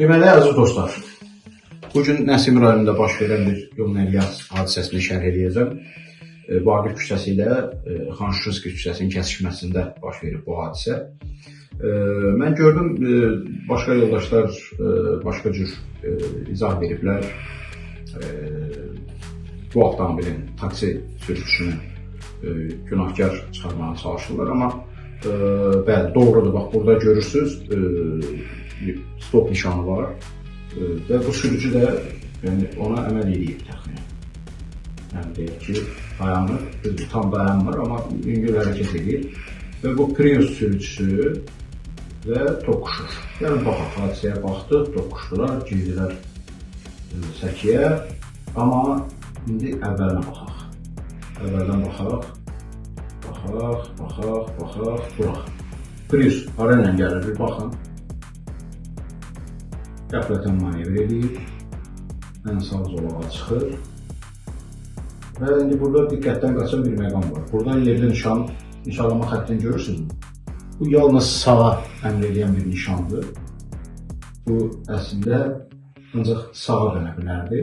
Deməli, əziz dostlar, bugün Nəsim rayonunda baş verən bir yol nəqliyyat hadisəsini şərh edəcəm. Vaqif küçəsi ilə Xanşuşski küçəsinin kəsişməsində baş verib bu hadisə. Mən gördüm, başqa yoldaşlar başqa cür izah veriblər. Bu avtomobilin taksi sürücüsünü günahkar çıxarmağa çalışırlar, amma bəli, doğrudur. Bax, burada görürsünüz, stop nişanı var və bu sürücü də ona əməl edir təxminən. Yəni deyir ki, dayanır, tam dayanmır, amma yüngül hərəkət edir və bu Prius sürücüsü və toqquşur. Yəni baxaq, hadisəyə baxdıq, toqquşdular, girdilər səkiyə, amma indi əvvəlinə baxaq. Əvvəldən baxaq, bura. Prius hara ilə gəlir, bir baxın. Qəflətən manevr edir, ən sağ zolağa çıxır və indi burada diqqətdən qaçan bir məqam var. Burada yerli nişanlama xəttini görürsünüz. Bu yalnız sağa əmr edən bir nişandır. Bu əslində ancaq sağa dönə bilərdi.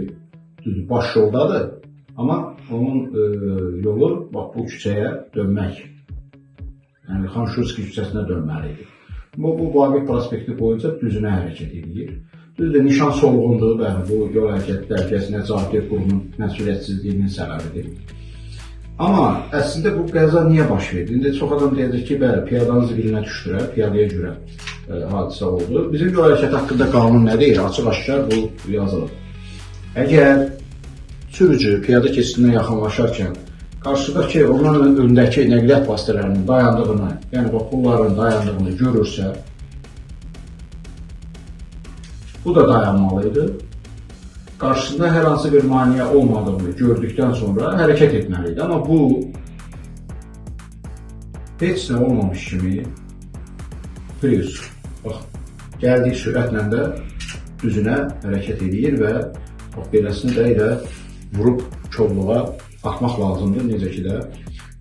Düzdür, baş yoldadır, amma onun yolu bax, bu küçəyə dönmək. Yəni Xanşuşski küçəsinə dönməlidir. Bu Vaqif prospekti boyunca düzünə hərəkət edir. Düzdür, nişan solğundur, bəli, bu yol hərəkəti təhlükəsizliyə Cavabdeh Qurumunun məsuliyyətsizliyinin səbəbidir. Amma əslində bu qəza niyə baş verdi? İndi çox adam deyəcək ki, bəli, piyadanın zibilinə düşdürər, piyadaya görə hadisə oldu. Bizim yol hərəkəti haqqında qanun nə deyir? Açıq-aşkar bu yazılır. Əgər sürücü piyada keçidinə yaxınlaşarkən qarşıdakı, onların öndəki nəqliyyat vasitələrinin dayandığını, yəni bax, bunların dayandığını görürsə, bu da dayanmalıydı. Qarşısında hər hansı bir maneə olmadığını gördükdən sonra hərəkət etməliydi. Amma bu, heç nə olmamış kimi Prius, bax, gəldiyi sürətlə də düzünə hərəkət edir və bax, beləsini də elə vurub kolluğa atmaq lazımdır, necə ki də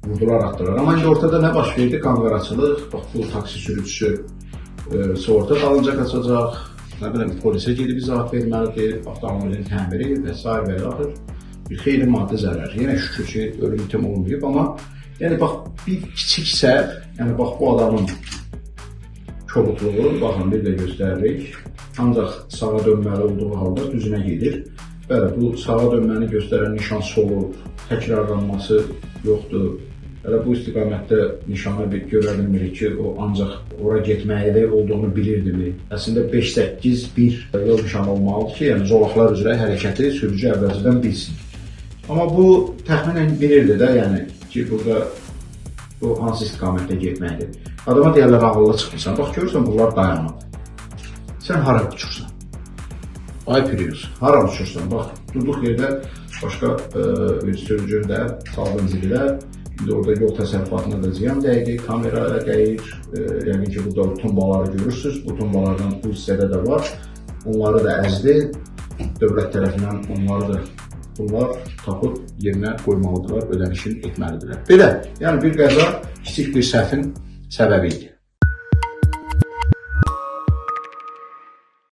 vurdular, atdılar. Amma indi ortada nə baş verdi? Qanqaraçılıq, bax, bu taksi sürücüsü sığorta dalınca qaçacaq, nə biləm, polisə gedib izahat verməlidir, avtomobilin təmiri və s. və yaxud bir xeyli maddi zərər. Yenə şükür ki, ölüm itim olmayıb, amma yəni bax, bir kiçik səhv, yəni bax, bu adamın kobudluğu, baxın, bir də göstəririk, ancaq sağa dönməli olduğu halda düzünə gedir. Bəli, bu sağa dönməni göstərən nişan solu, təkrarlanması yoxdur. Hələ bu istiqamətdə nişanı görə bilmirik ki, o ancaq ora getməli olduğunu bilirdimi? Əslində 5-8-1 yol nişanı olmalıdır ki, yəni zolaqlar üzrə hərəkəti sürücü əvvəlcədən bilsin. Amma bu təxminən bilirdi də, yəni ki, burada bu hansı istiqamətdə getməkdir. Adama deyərlər, ağıllı çıxmırsan, bax görürsən, bunlar dayanmadı. Sən hara uçursan? Ay Prius, hara uçursan? Bax, durduq yerdə başqa bir sürücünü də saldın zibilə. İndi orada yol təsərrüfatına da ziyan dəydi, kameraya dəyir. Yəni ki, burada tumbaları görürsünüz. Bu tumbalardan bu hissədə də var. Onları da əzdi. Dövlət tərəfindən onları da bunlar tapıb yerinə qoymalıdırlar, ödənişini etməlidirlər. Belə, yəni bir qəza kiçik bir səhvin səbəbi idi.